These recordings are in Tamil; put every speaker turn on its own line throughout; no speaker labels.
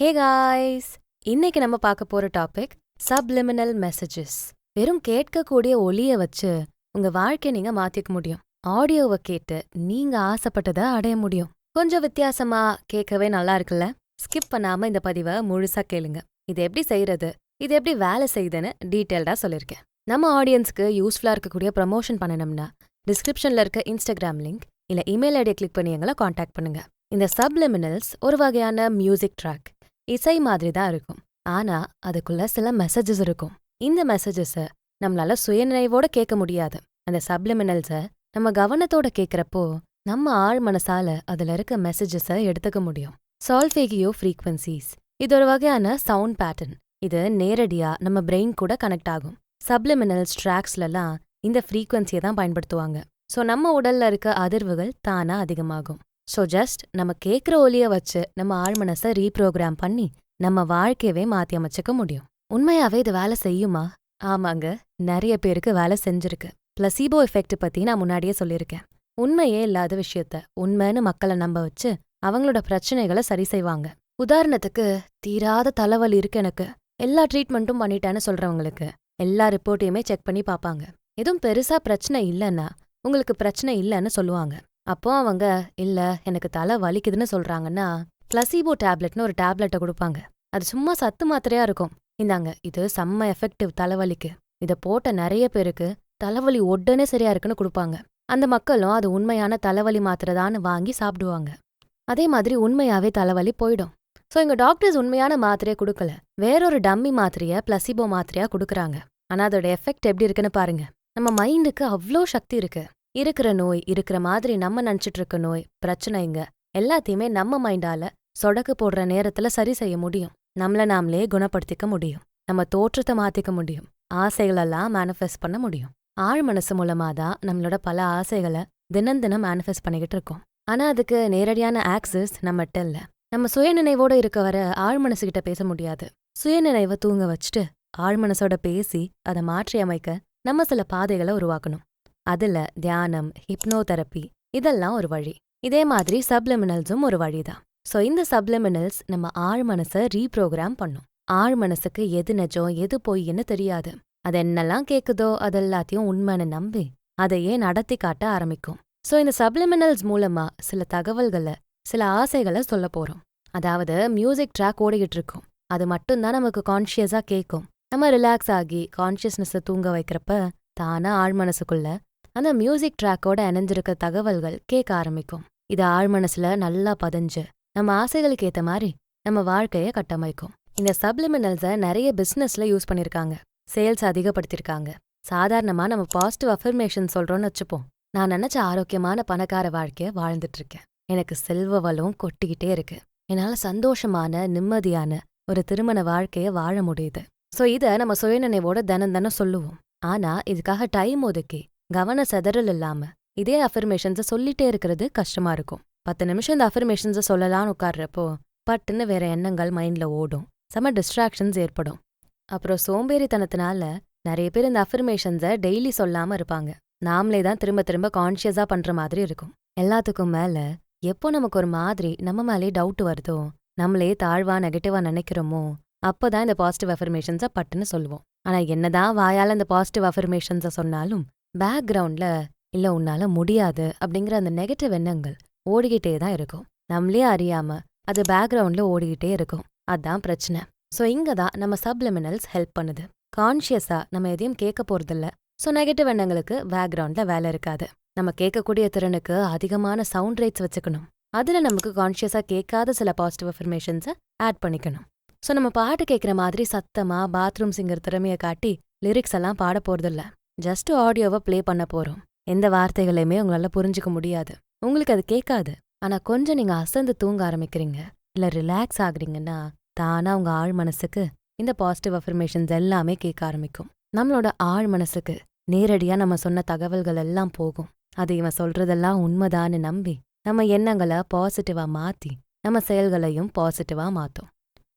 ஹே காய்ஸ், இன்னைக்கு நம்ம பார்க்க போற டாபிக் சப்லிமினல் மெசேஜஸ். வெறும் கேட்கக்கூடிய ஒலியை வச்சு உங்க வாழ்க்கையை நீங்க மாத்திக்க முடியும். ஆடியோவை கேட்டு நீங்க ஆசைப்பட்டதை அடைய முடியும். கொஞ்சம் வித்தியாசமா கேட்கவே நல்லா இருக்குல்ல? ஸ்கிப் பண்ணாம இந்த பதிவை முழுசா கேளுங்க. இது எப்படி செய்யறது, இது எப்படி வேலை செய்யுதுன்னு டீட்டெயில்டா சொல்லியிருக்கேன். நம்ம ஆடியன்ஸ்க்கு யூஸ்ஃபுல்லா இருக்கக்கூடிய ப்ரமோஷன் பண்ணணும்னா டிஸ்கிரிப்ஷன்ல இருக்க இன்ஸ்டாகிராம் லிங்க் இல்ல இமெயில் ஐடியை கிளிக் பண்ணி எங்களை காண்டாக்ட் பண்ணுங்க. இந்த சப்லிமினல்ஸ் ஒரு வகையான மியூசிக் ட்ராக், இசை மாதிரி தான் இருக்கும். ஆனா அதுக்குள்ள சில மெசேஜஸ் இருக்கும். இந்த மெசேஜஸ நம்மளால சுயநினைவோட கேட்க முடியாது. அந்த சப்லிமினல்ஸ நம்ம கவனத்தோட கேட்கறப்போ நம்ம ஆழ் மனசால அதுல இருக்க மெசேஜஸ எடுத்துக்க முடியும். சால்ஃபேகியோ ஃப்ரீக்வன்சிஸ், இது ஒரு வகையான சவுண்ட் பேட்டர்ன். இது நேரடியா நம்ம பிரெயின் கூட கனெக்ட் ஆகும். சப்லிமினல்ஸ் ட்ராக்ஸ்லலாம் இந்த ஃப்ரீக்வன்சியை தான் பயன்படுத்துவாங்க. ஸோ நம்ம உடல்ல இருக்க அதிர்வுகள் தானா அதிகமாகும். ஸோ ஜஸ்ட் நம்ம கேட்குற ஒலியை வச்சு நம்ம ஆழ்மனசை ரீப்ரோக்ராம் பண்ணி நம்ம வாழ்க்கையவே மாற்றி அமைச்சிக்க முடியும். உண்மையாவே இது வேலை செய்யுமா? ஆமாங்க, நிறைய பேருக்கு வேலை செஞ்சிருக்கு. பிளசீபோ எஃபெக்ட் பற்றி நான் முன்னாடியே சொல்லியிருக்கேன். உண்மையே இல்லாத விஷயத்த உண்மைன்னு மக்களை நம்ப வச்சு அவங்களோட பிரச்சனைகளை சரி செய்வாங்க. உதாரணத்துக்கு, தீராத தலைவலி இருக்கு எனக்கு, எல்லா ட்ரீட்மெண்ட்டும் பண்ணிட்டேன்னு சொல்றவங்களுக்கு எல்லா ரிப்போர்ட்டையுமே செக் பண்ணி பார்ப்பாங்க. எதுவும் பெருசா பிரச்சனை இல்லைன்னா உங்களுக்கு பிரச்சனை இல்லைன்னு சொல்லுவாங்க. அப்போ அவங்க இல்ல எனக்கு தலை வலிக்குதுன்னு சொல்றாங்கன்னா பிளசீபோ டேப்லெட்னு ஒரு டேப்லெட்டை கொடுப்பாங்க. அது சும்மா சத்து மாத்திரையா இருக்கும். இந்தாங்க, இது செம்ம எஃபெக்டிவ் தலைவலிக்கு, இதை போட்ட நிறைய பேருக்கு தலைவலி உடனே சரியா இருக்குன்னு கொடுப்பாங்க. அந்த மக்களும் அது உண்மையான தலைவலி மாத்திரை தான் வாங்கி சாப்பிடுவாங்க. அதே மாதிரி உண்மையாவே தலைவலி போயிடும். ஸோ எங்க டாக்டர்ஸ் உண்மையான மாத்திரையை கொடுக்கல, வேறொரு டம்மி மாத்திரைய பிளசீபோ மாத்திரையா கொடுக்குறாங்க. ஆனா அதோட எஃபெக்ட் எப்படி இருக்குன்னு பாருங்க. நம்ம மைண்டுக்கு அவ்வளோ சக்தி இருக்கு. இருக்கிற நோய், இருக்கிற மாதிரி நம்ம நினச்சிட்டு இருக்க நோய், பிரச்சனைங்க எல்லாத்தையுமே நம்ம மைண்டால சொடக்கு போடுற நேரத்துல சரி செய்ய முடியும். நம்மள நாமளே குணப்படுத்திக்க முடியும். நம்ம தோற்றத்தை மாத்திக்க முடியும். ஆசைகளெல்லாம் மேனிஃபெஸ்ட் பண்ண முடியும். ஆழ் மனசு மூலமா தான் நம்மளோட பல ஆசைகளை தினம் தினம் மேனிஃபெஸ்ட் பண்ணிக்கிட்டு இருக்கோம். ஆனா அதுக்கு நேரடியான ஆக்சஸ் நம்மகிட்ட இல்ல. நம்ம சுயநினைவோட இருக்க வர ஆழ் மனசுகிட்ட பேச முடியாது. சுயநினைவை தூங்க வச்சுட்டு ஆழ் மனசோட பேசி அதை மாற்றி அமைக்க நம்ம சில பாதைகளை உருவாக்கணும். அதுல தியானம், ஹிப்னோதெரப்பி இதெல்லாம் ஒரு வழி. இதே மாதிரி சப்லிமினல்ஸும் ஒரு வழிதான். ஸோ இந்த சப்லிமினல்ஸ் நம்ம ஆழ் மனசை ரீப்ரோக்ராம் பண்ணும். ஆழ் மனசுக்கு எது நிஜம் எது பொய்ன்னு தெரியாது. அது என்னெல்லாம் கேக்குதோ அதெல்லாத்தையும் உண்மைன்னு நம்பி அதையே நடத்தி காட்ட ஆரம்பிக்கும். ஸோ இந்த சப்லிமினல்ஸ் மூலமா சில தகவல்களை, சில ஆசைகளை சொல்ல போறோம். அதாவது மியூசிக் ட்ராக் ஓடிக்கிட்டு இருக்கும், அது மட்டும்தான் நமக்கு கான்ஷியஸா கேட்கும். நம்ம ரிலாக்ஸ் ஆகி கான்ஷியஸ்னஸை தூங்க வைக்கிறப்ப தானா ஆழ் மனசுக்குள்ள அந்த மியூசிக் ட்ராக்கோட இணைஞ்சிருக்க தகவல்கள் கேட்க ஆரம்பிக்கும். இது ஆழ்மனசுல நல்லா பதிஞ்சு நம்ம ஆசைகளுக்கு ஏத்த மாதிரி நம்ம வாழ்க்கைய கட்டமைக்கும். இந்த சப்லிமினல்ஸை நிறைய பிசினஸ்ல யூஸ் பண்ணிருக்காங்க, சேல்ஸ் அதிகப்படுத்திருக்காங்க. சாதாரணமா நம்ம பாசிட்டிவ் அஃபர்மேஷன் சொல்றோம்னு வச்சுப்போம். நான் நினைச்ச ஆரோக்கியமான பணக்கார வாழ்க்கைய வாழ்ந்துட்டு இருக்கேன், எனக்கு செல்வ வளம் கொட்டிக்கிட்டே இருக்கு, என்னால சந்தோஷமான நிம்மதியான ஒரு திருமண வாழ்க்கைய வாழ முடியுது. ஸோ இதை நம்ம சுயநினைவோட தினம் தினம் சொல்லுவோம். ஆனா இதுக்காக டைம் ஒதுக்கி கவன செதறல் இல்லாம இதே அஃபர்மேஷன்ஸை சொல்லிட்டே இருக்கிறது கஷ்டமா இருக்கும். 10 நிமிஷம் இந்த அஃபர்மேஷன்ஸை சொல்லலான்னு உட்கார்றப்போ பட்டுன்னு வேற எண்ணங்கள் மைண்ட்ல ஓடும், செம டிஸ்ட்ராக்ஷன்ஸ் ஏற்படும். அப்புறம் சோம்பேறித்தனத்தினால நிறைய பேர் இந்த அஃபர்மேஷன்ஸை டெய்லி சொல்லாம இருப்பாங்க. நாமளே தான் திரும்ப திரும்ப கான்ஷியஸா பண்ற மாதிரி இருக்கும். எல்லாத்துக்கும் மேல எப்போ நமக்கு ஒரு மாதிரி நம்ம மேலே டவுட் வருதோ, நம்மளே தாழ்வா நெகட்டிவா நினைக்கிறோமோ, அப்போதான் இந்த பாசிட்டிவ் அஃபர்மேஷன்ஸை பட்டுன்னு சொல்லுவோம். ஆனா என்னதான் வாயால இந்த பாசிட்டிவ் அஃபர்மேஷன்ஸை சொன்னாலும் பேக்ரவுண்ட்ல இல்ல உன்னால முடியாது அப்படிங்கிற அந்த நெகட்டிவ் எண்ணங்கள் ஓடிக்கிட்டே தான் இருக்கும். நம்மளே அறியாம அது பேக்ரவுண்ட்ல ஓடிக்கிட்டே இருக்கும். அதான் பிரச்சனை. ஸோ இங்க தான் நம்ம சப்லிமினல்ஸ் ஹெல்ப் பண்ணுது. கான்ஷியஸா நம்ம எதையும் கேட்க போறதில்ல. ஸோ நெகட்டிவ் எண்ணங்களுக்கு பேக்ரவுண்ட்ல வேலை இருக்காது. நம்ம கேட்கக்கூடிய திறனுக்கு அதிகமான சவுண்ட் ரேட்ஸ் வச்சுக்கணும். அதுல நமக்கு கான்ஷியஸா கேட்காத சில பாசிட்டிவ் அஃபர்மேஷன்ஸை ஆட் பண்ணிக்கணும். ஸோ நம்ம பாட்டு கேட்குற மாதிரி சத்தமா பாத்ரூம் சிங்கர் திறமையை காட்டி லிரிக்ஸ் எல்லாம் பாட போறதில்ல. ஜஸ்ட் ஆடியோவை ப்ளே பண்ண போறோம். எந்த வார்த்தைகளையுமே உங்களால புரிஞ்சுக்க முடியாது, உங்களுக்கு அது கேட்காது. ஆனா கொஞ்சம் நீங்க அசந்து தூங்க ஆரம்பிக்கிறீங்க இல்ல ரிலாக்ஸ் ஆகுறீங்கன்னா தானா உங்க ஆழ் மனசுக்கு இந்த பாசிட்டிவ் அஃபர்மேஷன்ஸ் எல்லாமே கேட்க ஆரம்பிக்கும். நம்மளோட ஆழ் மனசுக்கு நேரடியா நம்ம சொன்ன தகவல்கள் எல்லாம் போகும். அது இவன் சொல்றதெல்லாம் உண்மைதான்னு நம்பி நம்ம எண்ணங்களை பாசிட்டிவா மாத்தி நம்ம செயல்களையும் பாசிட்டிவா மாத்தும்.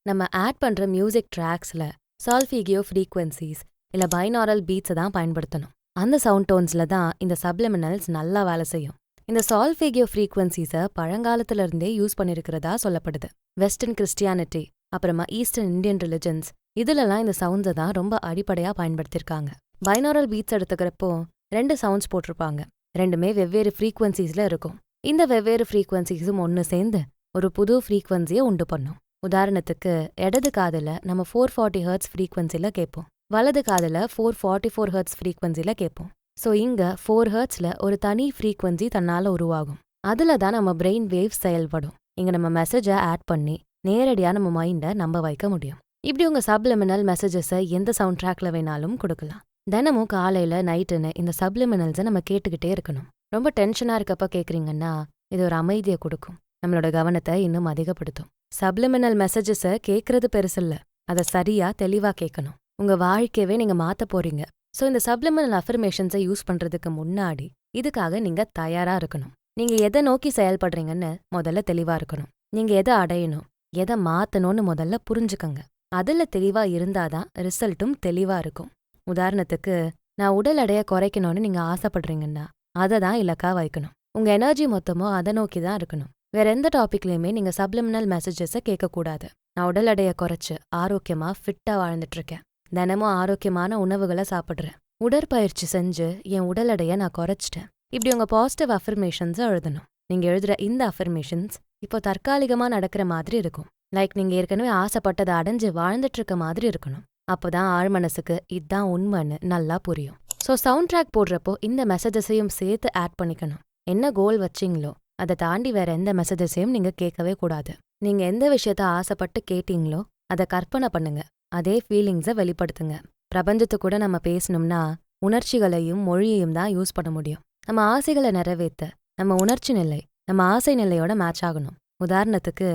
நம்ம ஆட் பண்ற மியூசிக் ட்ராக்ஸ்ல சால்ஃபீகியோ ஃப்ரீக்வன்சிஸ் இல்ல பைனாரல் பீட்ஸை தான் பயன்படுத்தணும். அந்த சவுண்ட் டோன்ஸ்ல தான் இந்த சப்லிமினல்ஸ் நல்லா வேலை செய்யும். இந்த சால்ஃபேகியோ ஃப்ரீக்வன்சிஸை பழங்காலத்துல இருந்தே யூஸ் பண்ணிருக்கிறதா சொல்லப்படுது. வெஸ்டர்ன் கிறிஸ்டியானிட்டி அப்புறமா ஈஸ்டர்ன் இந்தியன் ரிலிஜன்ஸ் இதுலலாம் இந்த சவுண்ட்ஸை தான் ரொம்ப அடிப்படையா பயன்படுத்தியிருக்காங்க. பைனாரல் பீட்ஸ் எடுத்துக்கிறப்போ 2 சவுண்ட்ஸ் போட்டிருப்பாங்க. ரெண்டுமே வெவ்வேறு ஃப்ரீக்வன்சிஸ்ல இருக்கும். இந்த வெவ்வேறு ஃப்ரீக்வன்சிஸும் ஒன்று சேர்ந்து ஒரு புது ஃப்ரீக்வன்சியை உண்டு பண்ணும். உதாரணத்துக்கு இடது காதுல நம்ம 440 ஹெர்ட்ஸ் ஃப்ரீக்வன்சில கேட்போம், வலது காதுல 444 ஹெர்ட்ஸ் ஃப்ரீக்வன்சில கேட்போம். ஸோ இங்க 4 ஹெர்ட்ஸ்ல ஒரு தனி ஃப்ரீக்வன்சி தன்னால உருவாகும். அதுல தான் நம்ம பிரெயின் வேவ்ஸ் செயல்படும். இங்க நம்ம மெசேஜை ஆட் பண்ணி நேரடியா நம்ம மைண்டை நம்ப வைக்க முடியும். இப்படி உங்க சப்லிமினல் மெசேஜஸை எந்த சவுண்ட் ட்ராக்ல வேணாலும் கொடுக்கலாம். தினமும் காலையில நைட்டுன்னு இந்த சப்லிமினல்ஸை நம்ம கேட்டுக்கிட்டே இருக்கணும். ரொம்ப டென்ஷனா இருக்கப்ப கேக்குறீங்கன்னா இது ஒரு அமைதியை கொடுக்கும், நம்மளோட கவனத்தை இன்னும் அதிகப்படுத்தும். சப்லிமினல் மெசேஜஸை கேட்கறது பெருசில்ல, அதை சரியா தெளிவா கேட்கணும். உங்க வாழ்க்கையவே நீங்க மாத்த போறீங்க. ஸோ இந்த சப்லிமினல் அஃபர்மேஷன்ஸை யூஸ் பண்றதுக்கு முன்னாடி இதுக்காக நீங்க தயாரா இருக்கணும். நீங்க எதை நோக்கி செயல்படுறீங்கன்னு முதல்ல தெளிவா இருக்கணும். நீங்க எதை அடையணும், எதை மாத்தணும்னு முதல்ல புரிஞ்சுக்கங்க. அதுல தெளிவா இருந்தாதான் ரிசல்ட்டும் தெளிவா இருக்கும். உதாரணத்துக்கு நான் உடல் எடையை குறைக்கணும்னு நீங்க ஆசைப்படுறீங்கன்னா அதை தான் இலக்கா வைக்கணும். உங்க எனர்ஜி மொத்தமோ அதை நோக்கி தான் இருக்கணும். வேற எந்த டாபிக்லயுமே நீங்க சப்லிமினல் மெசேஜஸை கேட்கக்கூடாது. நான் உடல் எடையை குறைச்சு ஆரோக்கியமா ஃபிட்டா வாழ்ந்துட்டு இருக்கேன், தினமும் ஆரோக்கியமான உணவுகளை சாப்பிட்றேன், உடற்பயிற்சி செஞ்சு என் உடல் எடையை நான் குறைச்சிட்டேன். இப்படி உங்க பாசிட்டிவ் அஃபர்மேஷன்ஸை எழுதணும். நீங்க எழுதுற இந்த அஃபர்மேஷன்ஸ் இப்போ தற்காலிகமா நடக்கிற மாதிரி இருக்கும். லைக் நீங்க ஏற்கனவே ஆசைப்பட்டதை அடைஞ்சு வாழ்ந்துட்டு இருக்க மாதிரி இருக்கணும். அப்போதான் ஆழ்மனசுக்கு இதுதான் உண்மைன்னு நல்லா புரியும். ஸோ சவுண்ட் ட்ராக் போடுறப்போ இந்த மெசேஜஸையும் சேர்த்து ஆட் பண்ணிக்கணும். என்ன கோல் வச்சிங்களோ அதை தாண்டி வேற எந்த மெசேஜஸையும் நீங்க கேட்கவே கூடாது. நீங்க எந்த விஷயத்த ஆசைப்பட்டு கேட்டீங்களோ அதை கற்பனை பண்ணுங்க, அதே ஃபீலிங்ஸை வெளிப்படுத்துங்க. பிரபஞ்சத்து கூட நம்ம பேசணும்னா உணர்ச்சிகளையும் மொழியையும் தான் யூஸ் பண்ண முடியும். நம்ம ஆசைகளை நிறைவேற்ற நம்ம உணர்ச்சி நிலை நம்ம ஆசை நிலையோட மேட்ச் ஆகணும். உதாரணத்துக்கு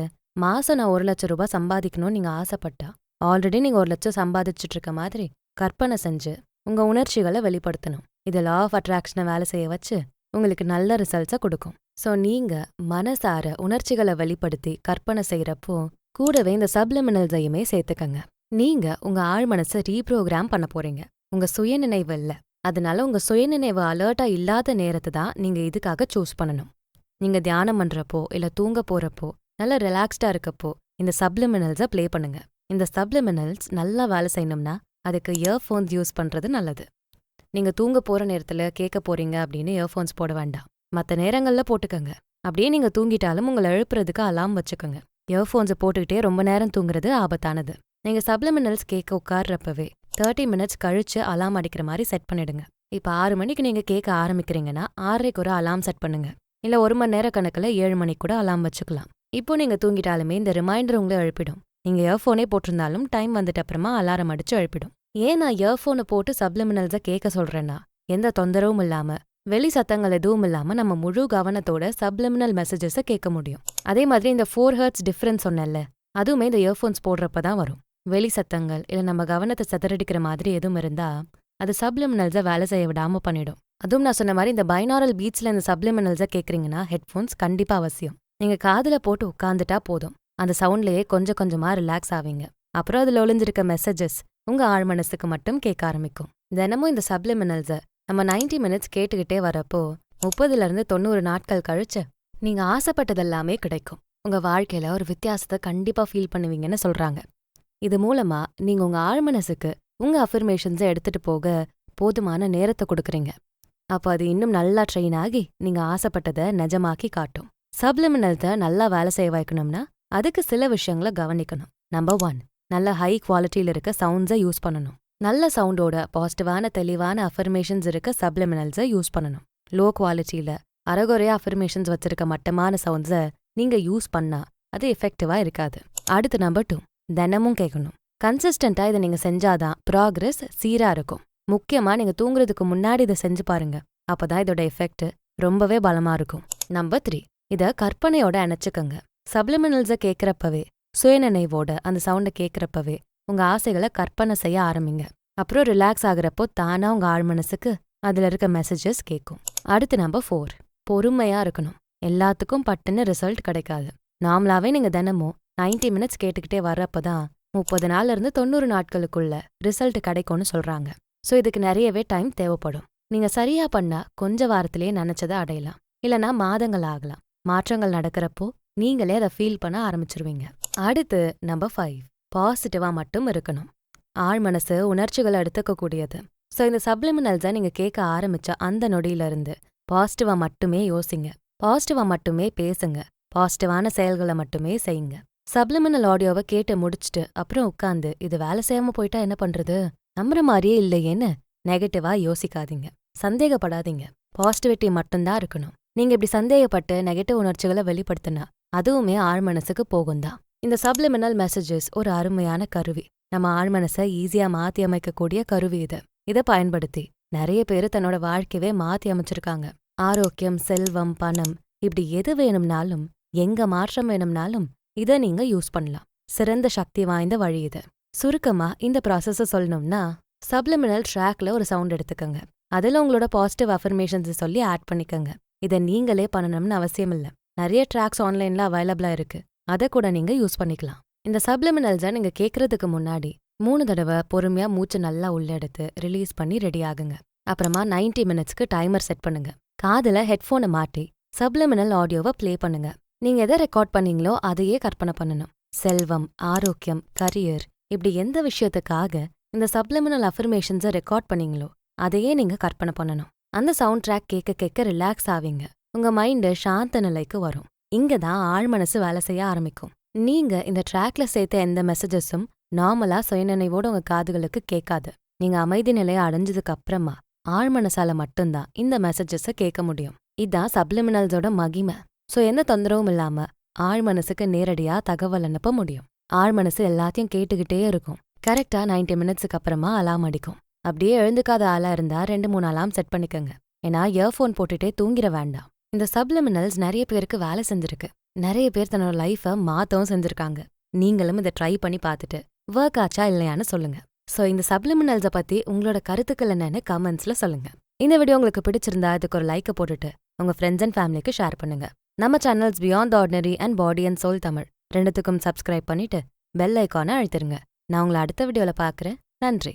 மாசம் நான் 1 லட்சம் ரூபாய் சம்பாதிக்கணும்னு நீங்க ஆசைப்பட்டா ஆல்ரெடி நீங்க 1 லட்சம் சம்பாதிச்சுட்டு இருக்க மாதிரி கற்பனை செஞ்சு உங்க உணர்ச்சிகளை வெளிப்படுத்தணும். இது லா ஆஃப் அட்ராக்ஷனை வேலை செய்ய வச்சு உங்களுக்கு நல்ல ரிசல்ட்ஸை கொடுக்கும். ஸோ நீங்க மனசார உணர்ச்சிகளை வெளிப்படுத்தி கற்பனை செய்யறப்போ கூடவே இந்த சப்லிமினல்ஸையுமே சேர்த்துக்கங்க. நீங்க உங்க ஆழ்மனசை ரீப்ரோகிராம் பண்ண போறீங்க, உங்க சுயநினைவு இல்ல. அதனால உங்க சுயநினைவு அலர்ட்டா இல்லாத நேரத்தை தான் நீங்க இதுக்காக சூஸ் பண்ணணும். நீங்க தியானம் பண்றப்போ இல்ல தூங்க போறப்போ நல்லா ரிலாக்ஸ்டா இருக்கப்போ இந்த சப்லிமினல்ஸை ப்ளே பண்ணுங்க. இந்த சப்லிமினல்ஸ் நல்லா வேலை செய்யணும்னா அதுக்கு இயர்ஃபோன்ஸ் யூஸ் பண்றது நல்லது. நீங்க தூங்க போற நேரத்துல கேட்க போறீங்க அப்படின்னு இயர்ஃபோன்ஸ் போட வேண்டாம், மற்ற நேரங்கள்ல போட்டுக்கங்க. அப்படியே நீங்க தூங்கிட்டாலும் உங்களை எழுப்புறதுக்கு அலாம் வச்சுக்கோங்க. இயர்ஃபோன்ஸை போட்டுக்கிட்டே ரொம்ப நேரம் தூங்குறது ஆபத்தானது. நீங்க சப்லிமினல்ஸ் கேட்க உட்கார்றப்பவே 30 மினிட்ஸ் கழிச்சு அலாம் அடிக்கிற மாதிரி செட் பண்ணிடுங்க. இப்போ 6 மணிக்கு நீங்க கேட்க ஆரம்பிக்கிறீங்கன்னா 6:30க்கு ஒரு அலாம் செட் பண்ணுங்க. இல்ல 1 மணி நேர கணக்குல 7 மணிக்கு கூட அலாம் வச்சுக்கலாம். இப்போ நீங்க தூங்கிட்டாலுமே இந்த ரிமைண்டர் உங்களை எழுப்பிடும். நீங்க இயர்ஃபோனே போட்டிருந்தாலும் டைம் வந்துட்டு அப்புறமா அலாரம் அடிச்சு எழுப்பிடும். ஏன் நான் இயர்ஃபோனை போட்டு சப்லிமினல்ஸை கேட்க சொல்றேன்னா எந்த தொந்தரவும் இல்லாம வெளி சத்தங்கள் எதுவும் இல்லாம நம்ம முழு கவனத்தோட சப்லிமினல் மெசேஜஸை கேட்க முடியும். அதே மாதிரி இந்த 4 ஹெர்ட்ஸ் டிஃபரன்ஸ் சொன்னேன்ல, அதுவுமே இந்த இயர்ஃபோன்ஸ் போடுறப்பதான் வரும். வெளி சத்தங்கள் இல்ல நம்ம கவனத்தை சிதறடிக்கிற மாதிரி எதுவும் இருந்தா அது சப்லிமினல்ஸை வேலை செய்ய விடாம பண்ணிடும். அதுவும் நான் சொன்ன மாதிரி இந்த பைனாரல் பீட்ஸ்ல இந்த சப்லிமினல்ஸை கேட்குறீங்கன்னா ஹெட்ஃபோன்ஸ் கண்டிப்பா அவசியம். நீங்க காதுல போட்டு உட்காந்துட்டா போதும், அந்த சவுண்ட்லயே கொஞ்சம் கொஞ்சமா ரிலாக்ஸ் ஆவீங்க. அப்புறம் அதுல ஒளிஞ்சிருக்க மெசேஜஸ் உங்க ஆழ்மனசுக்கு மட்டும் கேட்க ஆரம்பிக்கும். தினமும் இந்த சப்லிமினல்ஸை நம்ம 90 மினிட்ஸ் கேட்டுக்கிட்டே வரப்போ 30லேருந்து 90 நாட்கள் கழிச்சு நீங்க ஆசைப்பட்டதெல்லாமே கிடைக்கும். உங்க வாழ்க்கையில ஒரு வித்தியாசத்தை கண்டிப்பா ஃபீல் பண்ணுவீங்கன்னு சொல்றாங்க. இது மூலமா நீங்க உங்க ஆழ்மனசுக்கு உங்க அஃபர்மேஷன்ஸை எடுத்துட்டு போக போதுமான நேரத்தை கொடுக்குறீங்க. அப்போ அது இன்னும் நல்லா ட்ரெயின் ஆகி நீங்க ஆசைப்பட்டதை நிஜமாக்கி காட்டும். சப்லிமினல்ஸை நல்லா வேலை செய்ய வைக்கணும்னா அதுக்கு சில விஷயங்களை கவனிக்கணும். நம்பர் 1, நல்ல ஹை குவாலிட்டியில் இருக்க சவுண்ட்ஸை யூஸ் பண்ணணும். நல்ல சவுண்டோட பாசிட்டிவான தெளிவான அஃபர்மேஷன்ஸ் இருக்க சப்லிமினல்ஸை யூஸ் பண்ணணும். லோ குவாலிட்டியில அரைகுறையா அஃபர்மேஷன்ஸ் வச்சிருக்க மட்டமான சவுண்ட்ஸை நீங்க யூஸ் பண்ணா அது எஃபெக்டிவா இருக்காது. அடுத்து நம்பர் 2, தினமும் கேட்கணும். கன்சிஸ்டண்டா இதை நீங்க செஞ்சாதான் ப்ராக்ரஸ் சீரா இருக்கும். முக்கியமா நீங்க தூங்குறதுக்கு முன்னாடி இதை செஞ்சு பாருங்க, அப்பதான் இதோட எஃபெக்ட் ரொம்பவே பலமா இருக்கும். நம்பர் 3, இதை கற்பனையோட அணைச்சுக்கங்க. சப்லிமினல்ஸை கேட்கறப்பவே சுயநினைவோட அந்த சவுண்டை கேட்கறப்பவே உங்க ஆசைகளை கற்பனை செய்ய ஆரம்பிங்க. அப்புறம் ரிலாக்ஸ் ஆகுறப்போ தானா உங்க ஆழ்மனசுக்கு அதுல இருக்க மெசேஜஸ் கேட்கும். அடுத்து நம்பர் 4, பொறுமையா இருக்கணும். எல்லாத்துக்கும் பட்டுன்னு ரிசல்ட் கிடைக்காது. நார்மலாவே நீங்க தினமும் 90 மினிட்ஸ் கேட்டுக்கிட்டே வர்றப்பதான் 30 நாள்ல இருந்து 90 நாட்களுக்குள்ள ரிசல்ட் கிடைக்கும்னு சொல்றாங்க. ஸோ இதுக்கு நிறையவே டைம் தேவைப்படும். நீங்க சரியா பண்ணா கொஞ்ச வாரத்திலேயே நினைச்சதை அடையலாம், இல்லனா மாதங்கள் ஆகலாம். மாற்றங்கள் நடக்கிறப்போ நீங்களே அதை ஃபீல் பண்ண ஆரம்பிச்சிருவீங்க. அடுத்து நம்பர் 5, பாசிட்டிவா மட்டும் இருக்கணும். ஆழ் மனசு உணர்ச்சிகளை எடுத்துக்க கூடியது. ஸோ இந்த சப்ளிமினல்ஸை நீங்க கேட்க ஆரம்பிச்ச அந்த நொடியில இருந்து பாசிட்டிவா மட்டுமே யோசிங்க, பாசிட்டிவா மட்டுமே பேசுங்க, பாசிட்டிவான செயல்களை மட்டுமே செய்யுங்க. சப்ளிமினல் ஆடியோவை கேட்டு முடிச்சுட்டு அப்புறம் உட்காந்து இது வேலை செய்யாம போயிட்டா என்ன பண்றது, நம்புற மாதிரியே இல்லையேன்னு நெகட்டிவா யோசிக்காதீங்க, சந்தேகப்படாதீங்க. பாசிட்டிவிட்டி மட்டும்தான் இருக்கணும். நீங்க இப்படி சந்தேகப்பட்டு நெகட்டிவ் உணர்ச்சிகளை வெளிப்படுத்தினா அதுவுமே ஆழ்மனசுக்கு போகும்தான். இந்த சப்ளிமினல் மெசேஜஸ் ஒரு அருமையான கருவி. நம்ம ஆழ்மனசை ஈஸியா மாத்தி அமைக்கக்கூடிய கருவி இது. இதை பயன்படுத்தி நிறைய பேரு தன்னோட வாழ்க்கையவே மாத்தி அமைச்சிருக்காங்க. ஆரோக்கியம், செல்வம், பணம், இப்படி எது வேணும்னாலும், எங்க மாற்றம் வேணும்னாலும் இதை நீங்க யூஸ் பண்ணலாம். சிறந்த சக்தி வாய்ந்த வழி இது. சுருக்கமா இந்த ப்ராசஸ சொல்லணும்னா, சப்ளிமினல் ட்ராக்ல ஒரு சவுண்ட் எடுத்துக்கங்க. அதுல உங்களோட பாசிட்டிவ் அஃபர்மேஷன்ஸ் சொல்லி ஆட் பண்ணிக்கங்க. இதை நீங்களே பண்ணணும்னு அவசியம் இல்ல. நிறைய ட்ராக்ஸ் ஆன்லைன்ல அவைலபிளா இருக்கு. அதை கூட நீங்க யூஸ் பண்ணிக்கலாம். இந்த சப்ளிமினல்ஸை நீங்க கேட்கறதுக்கு முன்னாடி 3 தடவை பொறுமையா மூச்சு நல்லா உள்ளெடுத்து ரிலீஸ் பண்ணி ரெடி ஆகுங்க. அப்புறமா 90 மினிட்ஸ்க்கு டைமர் செட் பண்ணுங்க. காதுல ஹெட்ஃபோனை மாட்டி சப்ளிமினல் ஆடியோவை ப்ளே பண்ணுங்க. நீங்க எதை ரெக்கார்ட் பண்ணீங்களோ அதையே கற்பனை பண்ணணும். செல்வம், ஆரோக்கியம், கரியர், இப்படி எந்த விஷயத்துக்காக இந்த சப்ளிமினல் அஃபர்மேஷன்ஸை ரெக்கார்ட் பண்ணீங்களோ அதையே நீங்க கற்பனை பண்ணணும். அந்த சவுண்ட் ட்ராக் கேட்க கேட்க ரிலாக்ஸ் ஆவீங்க. உங்க மைண்டு சாந்த நிலைக்கு வரும். இங்கதான் ஆழ்மனசு வேலை செய்ய ஆரம்பிக்கும். நீங்க இந்த ட்ராக்ல சேர்த்த எந்த மெசேஜஸும் நார்மலா சுயநினைவோட உங்க காதுகளுக்கு கேட்காது. நீங்க அமைதி நிலையை அடைஞ்சதுக்கு அப்புறமா ஆழ்மனசால மட்டும்தான் இந்த மெசேஜஸை கேட்க முடியும். இதான் சப்ளிமினல்ஸோட மகிமை. ஸோ எந்த தொந்தரவும் இல்லாம ஆழ்மனசுக்கு நேரடியா தகவல் அனுப்ப முடியும். ஆழ்மனசு எல்லாத்தையும் கேட்டுக்கிட்டே இருக்கும். கரெக்டா 90 மினிட்ஸுக்கு அப்புறமா அலாம் அடிக்கும். அப்படியே எழுந்துக்காத ஆளா இருந்தா 2-3 அலாம் செட் பண்ணிக்கங்க. ஏன்னா இயர்ஃபோன் போட்டுட்டே தூங்கிட வேண்டாம். இந்த சப்ளிமினல்ஸ் நிறைய பேருக்கு வேலை செஞ்சிருக்கு. நிறைய பேர் தன்னோட லைஃபை மாத்தவும் செஞ்சிருக்காங்க. நீங்களும் இதை ட்ரை பண்ணி பார்த்துட்டு ஒர்க் ஆச்சா இல்லையான்னு சொல்லுங்க. ஸோ இந்த சப்ளிமினல்ஸை பத்தி உங்களோட கருத்துக்கள் என்னன்னு கமெண்ட்ஸ்ல சொல்லுங்க. இந்த வீடியோ உங்களுக்கு பிடிச்சிருந்தா இதுக்கு ஒரு லைக்கை போட்டுட்டு உங்க ஃப்ரெண்ட்ஸ் அண்ட் ஃபேமிலிக்கு ஷேர் பண்ணுங்க. நம்ம channels beyond the ordinary and body and soul Tamil ரெண்டுத்துக்கும் சப்ஸ்கிரைப் பண்ணிட்டு பெல் ஐக்கானை அழுத்திருங்க. நான் உங்களை அடுத்த வீடியோல பார்க்குறேன். நன்றி.